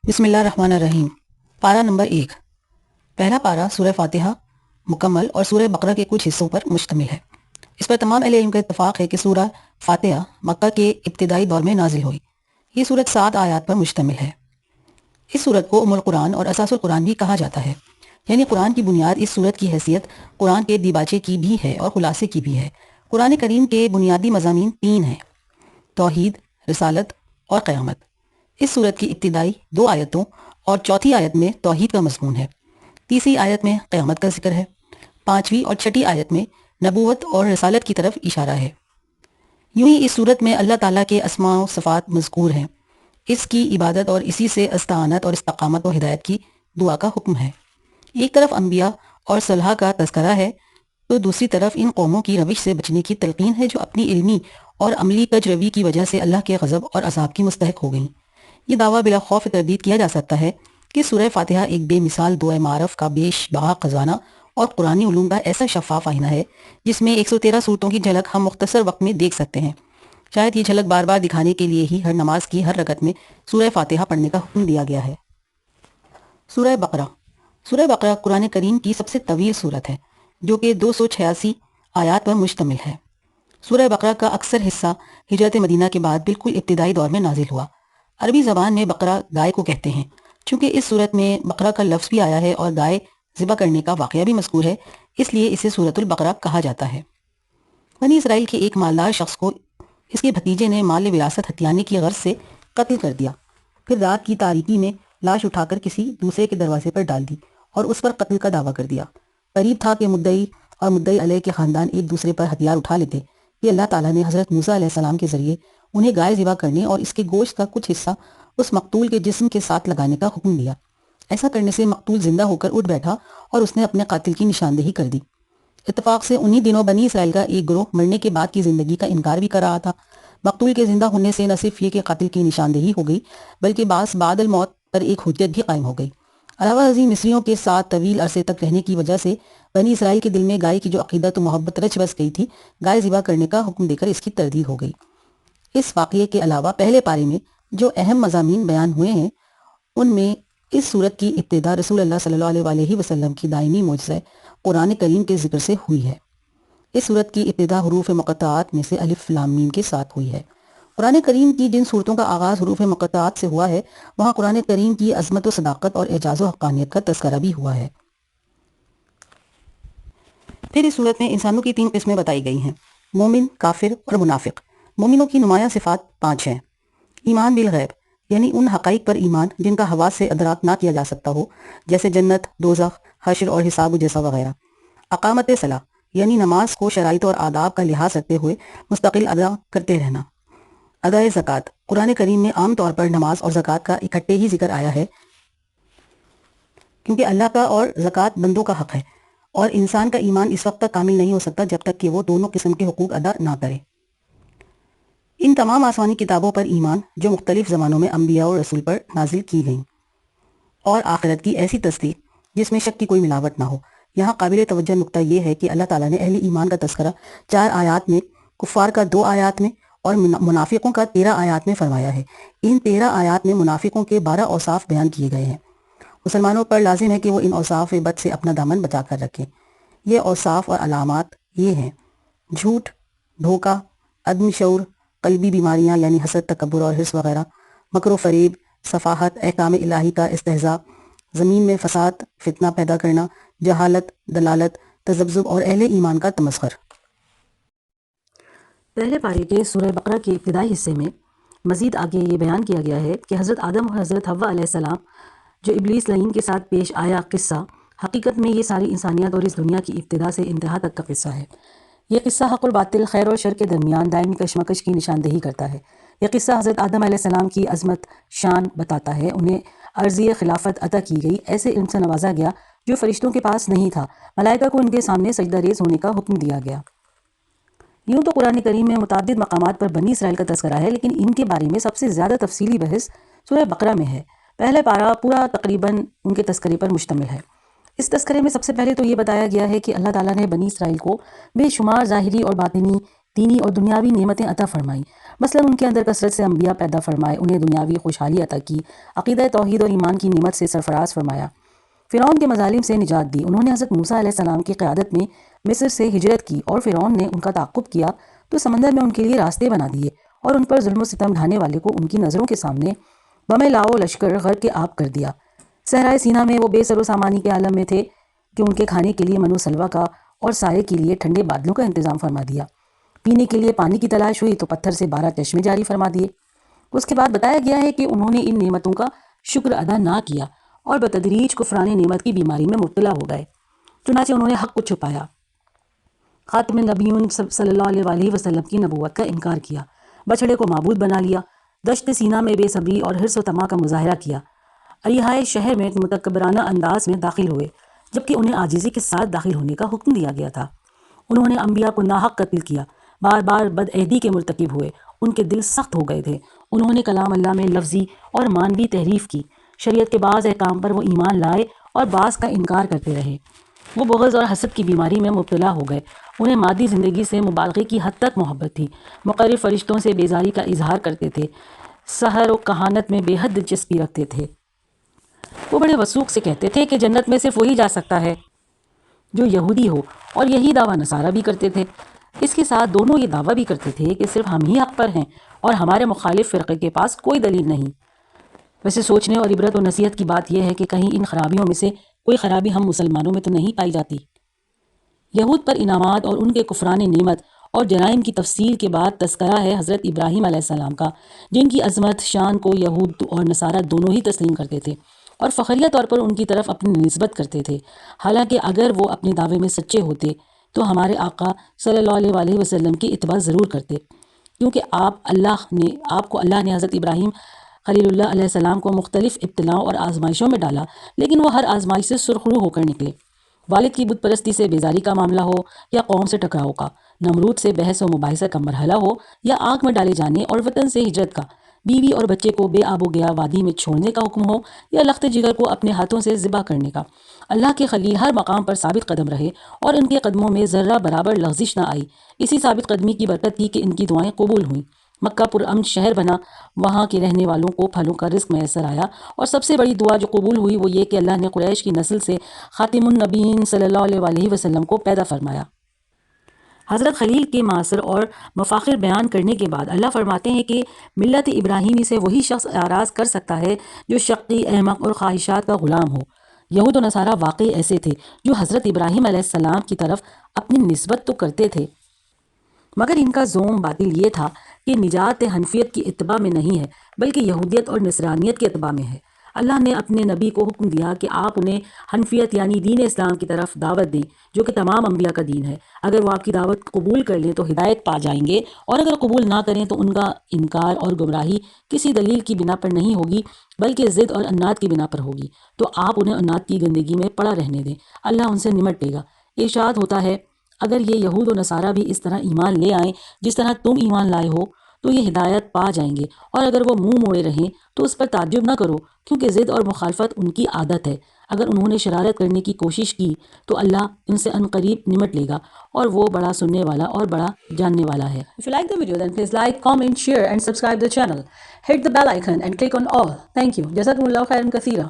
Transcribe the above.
بسم اللہ الرحمن الرحیم۔ پارہ نمبر 1۔ پہلا پارہ سورہ فاتحہ مکمل اور سورہ بقرہ کے کچھ حصوں پر مشتمل ہے۔ اس پر تمام اہل علم کا اتفاق ہے کہ سورہ فاتحہ مکہ کے ابتدائی دور میں نازل ہوئی۔ یہ سورت 7 آیات پر مشتمل ہے۔ اس سورت کو ام القرآن اور اساس القرآن بھی کہا جاتا ہے، یعنی قرآن کی بنیاد۔ اس سورت کی حیثیت قرآن کے دیباچے کی بھی ہے اور خلاصے کی بھی ہے۔ قرآن کریم کے بنیادی مضامین 3 ہیں: توحید، رسالت اور قیامت۔ اس سورت کی ابتدائی 2 آیتوں اور چوتھی آیت میں توحید کا مضمون ہے، تیسری آیت میں قیامت کا ذکر ہے، 5ویں اور 6ٹھی آیت میں نبوت اور رسالت کی طرف اشارہ ہے۔ یوں ہی اس سورت میں اللہ تعالیٰ کے اسماء و صفات مذکور ہیں۔ اس کی عبادت اور اسی سے استعانت اور استقامت و ہدایت کی دعا کا حکم ہے۔ ایک طرف انبیاء اور صلحاء کا تذکرہ ہے تو دوسری طرف ان قوموں کی روش سے بچنے کی تلقین ہے جو اپنی علمی اور عملی کج روی کی وجہ سے اللہ کے غضب اور عذاب کی مستحق ہو گئیں۔ یہ دعویٰ بلا خوف تردید کیا جا سکتا ہے کہ سورہ فاتحہ ایک بے مثال دعائے معارف کا بیش بہا خزانہ اور قرآنی علوم کا ایسا شفاف آئینہ ہے جس میں 113 صورتوں کی جھلک ہم مختصر وقت میں دیکھ سکتے ہیں۔ شاید یہ جھلک بار بار دکھانے کے لیے ہی ہر نماز کی ہر رکعت میں سورہ فاتحہ پڑھنے کا حکم دیا گیا ہے۔ سورہ بقرہ۔ سورہ بقرہ قرآن کریم کی سب سے طویل سورت ہے جو کہ 286 آیات پر مشتمل ہے۔ سورہ بقرہ کا اکثر حصہ ہجرت مدینہ کے بعد بالکل ابتدائی دور میں نازل ہوا۔ عربی زبان میں بقرہ گائے کو کہتے ہیں۔ چونکہ اس سورت میں بقرہ کا لفظ بھی آیا ہے اور گائے ذبح کرنے کا واقعہ بھی مذکور ہے، اس لیے اسے سورۃ البقرہ کہا جاتا ہے۔ بنی اسرائیل کے ایک مالدار شخص کو اس کے بھتیجے نے مال وراثت ہتھیانے کی غرض سے قتل کر دیا، پھر رات کی تاریکی میں لاش اٹھا کر کسی دوسرے کے دروازے پر ڈال دی اور اس پر قتل کا دعویٰ کر دیا۔ قریب تھا کہ مدعی اور مدعی علیہ کے خاندان ایک دوسرے پر ہتھیار اٹھا لیتے کہ اللہ تعالیٰ نے حضرت موسیٰ علیہ السلام کے ذریعے انہیں گائے ذبح کرنے اور اس کے گوشت کا کچھ حصہ اس مقتول کے جسم کے ساتھ لگانے کا حکم دیا۔ ایسا کرنے سے مقتول زندہ ہو کر اٹھ بیٹھا اور اس نے اپنے قاتل کی نشاندہی کر دی۔ اتفاق سے انہی دنوں بنی اسرائیل کا ایک گروہ مرنے کے بعد کی زندگی کا انکار بھی کر رہا تھا۔ مقتول کے زندہ ہونے سے نہ صرف یہ کہ قاتل کی نشاندہی ہو گئی بلکہ بعد الموت پر ایک حجت بھی قائم ہو گئی۔ علاوہ ازیں مصریوں کے ساتھ طویل عرصے تک رہنے کی وجہ سے بنی اسرائیل کے دل میں گائے کی جو عقیدت و محبت رچ بس گئی تھی، گائے ذبح کرنے کا حکم دے کر اس کی تردید ہو گئی۔ اس واقعے کے علاوہ پہلے پارے میں جو اہم مضامین بیان ہوئے ہیں ان میں اس سورت کی ابتدا رسول اللہ صلی اللہ علیہ وسلم کی دائمی معجزہ قرآن کریم کے ذکر سے ہوئی ہے۔ اس سورت کی ابتدا حروف مقطعات میں سے الف لام میم کے ساتھ ہوئی ہے۔ قرآن کریم کی جن صورتوں کا آغاز حروف مقطعات سے ہوا ہے وہاں قرآن کریم کی عظمت و صداقت اور اعجاز و حقانیت کا تذکرہ بھی ہوا ہے۔ پھر اس صورت میں انسانوں کی 3 قسمیں بتائی گئی ہیں: مومن، کافر اور منافق۔ مومنوں کی نمایاں صفات 5 ہیں: ایمان بالغیب، یعنی ان حقائق پر ایمان جن کا حواس سے ادراک نہ کیا جا سکتا ہو، جیسے جنت، دوزخ، حشر اور حساب و جزا وغیرہ۔ اقامت صلاح، یعنی نماز کو شرائط اور آداب کا لحاظ رکھتے ہوئے مستقل ادا کرتے رہنا۔ ادائے زکوٰۃ، قرآن کریم میں عام طور پر نماز اور زکوٰۃ کا اکٹھے ہی ذکر آیا ہے کیونکہ اللہ کا اور زکوٰۃ بندوں کا حق ہے اور انسان کا ایمان اس وقت تک کامل نہیں ہو سکتا جب تک کہ وہ دونوں قسم کے حقوق ادا نہ کرے۔ ان تمام آسمانی کتابوں پر ایمان جو مختلف زمانوں میں انبیاء اور رسول پر نازل کی گئیں، اور آخرت کی ایسی تصدیق جس میں شک کی کوئی ملاوٹ نہ ہو۔ یہاں قابل توجہ نقطہ یہ ہے کہ اللہ تعالیٰ نے اہل ایمان کا تذکرہ 4 آیات میں، کفار کا 2 آیات میں اور منافقوں کا 13 آیات میں فرمایا ہے۔ ان 13 آیات میں منافقوں کے 12 اوصاف بیان کیے گئے ہیں۔ مسلمانوں پر لازم ہے کہ وہ ان اوصاف بد سے اپنا دامن بچا کر رکھیں۔ یہ اوصاف اور علامات یہ ہیں: جھوٹ، دھوکہ، عدم شعور، قلبی بیماریاں یعنی حسد، تکبر اور حرص وغیرہ، مکر و فریب، سفاہت، احکام الہی کا استہزاء، زمین میں فساد، فتنہ پیدا کرنا، جہالت، دلالت، تذبذب اور اہل ایمان کا تمسخر۔ پہلے پارے کے سورہ بقرہ کے ابتدائی حصے میں مزید آگے یہ بیان کیا گیا ہے کہ حضرت آدم اور حضرت حوا علیہ السلام جو ابلیس لعین کے ساتھ پیش آیا قصہ، حقیقت میں یہ ساری انسانیت اور اس دنیا کی ابتدا سے انتہا تک کا قصہ ہے۔ یہ قصہ حق اور باطل، خیر اور شر کے درمیان دائمی کشمکش کی نشاندہی کرتا ہے۔ یہ قصہ حضرت آدم علیہ السلام کی عظمت شان بتاتا ہے۔ انہیں عرضی خلافت عطا کی گئی، ایسے علم سے نوازا گیا جو فرشتوں کے پاس نہیں تھا، ملائکہ کو ان کے سامنے سجدہ ریز ہونے کا حکم دیا گیا۔ یوں تو قرآن کریم میں متعدد مقامات پر بنی اسرائیل کا تذکرہ ہے، لیکن ان کے بارے میں سب سے زیادہ تفصیلی بحث سورہ بقرہ میں ہے۔ پہلا پارہ پورا تقریباً ان کے تذکرے پر مشتمل ہے۔ اس تذکرے میں سب سے پہلے تو یہ بتایا گیا ہے کہ اللہ تعالیٰ نے بنی اسرائیل کو بے شمار ظاہری اور باطنی، دینی اور دنیاوی نعمتیں عطا فرمائیں۔ مثلا ان کے اندر کثرت سے انبیاء پیدا فرمائے، انہیں دنیاوی خوشحالی عطا کی، عقیدہ توحید اور ایمان کی نعمت سے سرفراز فرمایا، فرعون کے مظالم سے نجات دی۔ انہوں نے حضرت موسیٰ علیہ السلام کی قیادت میں مصر سے ہجرت کی اور فرعون نے ان کا تعاقب کیا تو سمندر میں ان کے لیے راستے بنا دیے اور ان پر ظلم و ستم ڈھانے والے کو ان کی نظروں کے سامنے بم لاؤ لشکر غرق کے آب کر دیا۔ صحرائے سینا میں وہ بے سر و سامانی کے عالم میں تھے کہ ان کے کھانے کے لیے من و سلوہ کا اور سائے کے لیے ٹھنڈے بادلوں کا انتظام فرما دیا۔ پینے کے لیے پانی کی تلاش ہوئی تو پتھر سے 12 چشمے جاری فرما دیے۔ اس کے بعد بتایا گیا ہے کہ انہوں نے ان نعمتوں کا شکر ادا نہ کیا اور بتدریج کفران نعمت کی بیماری میں مبتلا ہو گئے، چنانچہ انہوں نے حق کو چھپایا، خاتم النبیون صلی اللہ علیہ وآلہ وسلم کی نبوت کا انکار کیا، بچڑے کو معبود بنا لیا، دشت سینا میں بے صبری اور حرص و طمع کا مظاہرہ کیا، اریحائے شہر میں متکبرانہ انداز میں داخل ہوئے جبکہ انہیں عاجزی کے ساتھ داخل ہونے کا حکم دیا گیا تھا۔ انہوں نے انبیاء کو ناحق قتل کیا، بار بار بدعہدی کے مرتکب ہوئے، ان کے دل سخت ہو گئے تھے، انہوں نے کلام اللہ میں لفظی اور معنوی تحریف کی، شریعت کے بعض احکام پر وہ ایمان لائے اور بعض کا انکار کرتے رہے، وہ بغض اور حسد کی بیماری میں مبتلا ہو گئے، انہیں مادی زندگی سے مبالغے کی حد تک محبت تھی، مقرب فرشتوں سے بیزاری کا اظہار کرتے تھے، سحر و کہانت میں بے حد دلچسپی رکھتے تھے۔ وہ بڑے وثوق سے کہتے تھے کہ جنت میں صرف وہی جا سکتا ہے جو یہودی ہو، اور یہی دعویٰ نصارہ بھی کرتے تھے۔ اس کے ساتھ دونوں یہ دعویٰ بھی کرتے تھے کہ صرف ہم ہی حق پر ہیں اور ہمارے مخالف فرقے کے پاس کوئی دلیل نہیں۔ ویسے سوچنے اور عبرت و نصیحت کی بات یہ ہے کہ کہیں ان خرابیوں میں سے کوئی خرابی ہم مسلمانوں میں تو نہیں پائی جاتی۔ یہود پر انعامات اور ان کے کفران نعمت اور جرائم کی تفصیل کے بعد تذکرہ ہے حضرت ابراہیم علیہ السلام کا، جن کی عظمت شان کو یہود اور نصارہ دونوں ہی تسلیم کرتے تھے اور فخریہ طور پر ان کی طرف اپنی نسبت کرتے تھے، حالانکہ اگر وہ اپنے دعوے میں سچے ہوتے تو ہمارے آقا صلی اللہ علیہ وآلہ وسلم کی اتباع ضرور کرتے، کیونکہ آپ کو اللہ نے حضرت ابراہیم خلیل اللہ علیہ السلام کو مختلف ابتلاؤں اور آزمائشوں میں ڈالا، لیکن وہ ہر آزمائش سے سرخرو ہو کر نکلے۔ والد کی بت پرستی سے بیزاری کا معاملہ ہو یا قوم سے ٹکراؤ کا، نمرود سے بحث و مباحثہ کا مرحلہ ہو یا آگ میں ڈالے جانے اور وطن سے ہجرت کا، بیوی اور بچے کو بے آب و گیا وادی میں چھوڑنے کا حکم ہو یا لخت جگر کو اپنے ہاتھوں سے ذبح کرنے کا، اللہ کے خلیل ہر مقام پر ثابت قدم رہے اور ان کے قدموں میں ذرہ برابر لغزش نہ آئی۔ اسی ثابت قدمی کی برکت تھی کہ ان کی دعائیں قبول ہوئیں، مکہ پرامن شہر بنا، وہاں کے رہنے والوں کو پھلوں کا رزق میسر آیا، اور سب سے بڑی دعا جو قبول ہوئی وہ یہ کہ اللہ نے قریش کی نسل سے خاتم النبیین صلی اللہ علیہ وآلہ وسلم کو پیدا فرمایا۔ حضرت خلیل کے معاصر اور مفاخر بیان کرنے کے بعد اللہ فرماتے ہیں کہ ملت ابراہیمی سے وہی شخص اعراض کر سکتا ہے جو شقی، احمق اور خواہشات کا غلام ہو۔ یہود و نصارہ واقعی ایسے تھے جو حضرت ابراہیم علیہ السلام کی طرف اپنی نسبت تو کرتے تھے، مگر ان کا زوم باطل یہ تھا کہ نجات حنفیت کی اتباع میں نہیں ہے بلکہ یہودیت اور نصرانیت کی اتباع میں ہے۔ اللہ نے اپنے نبی کو حکم دیا کہ آپ انہیں حنفیت یعنی دین اسلام کی طرف دعوت دیں جو کہ تمام انبیاء کا دین ہے۔ اگر وہ آپ کی دعوت قبول کر لیں تو ہدایت پا جائیں گے، اور اگر قبول نہ کریں تو ان کا انکار اور گمراہی کسی دلیل کی بنا پر نہیں ہوگی بلکہ ضد اور عناد کی بنا پر ہوگی، تو آپ انہیں عناد کی گندگی میں پڑا رہنے دیں، اللہ ان سے نمٹ لے گا۔ ارشاد ہوتا ہے اگر یہ یہود و نصارہ بھی اس طرح ایمان لے آئیں جس طرح تم ایمان لائے ہو تو یہ ہدایت پا جائیں گے، اور اگر وہ منہ موڑے رہیں تو اس پر تعجب نہ کرو، کیونکہ ضد اور مخالفت ان کی عادت ہے۔ اگر انہوں نے شرارت کرنے کی کوشش کی تو اللہ ان سے عنقریب نمٹ لے گا، اور وہ بڑا سننے والا اور بڑا جاننے والا ہے۔ If you like the video then please like, comment, share and subscribe the channel. Hit the bell icon and click on all. Thank you. جزاکم اللہ خیرا کثیرا۔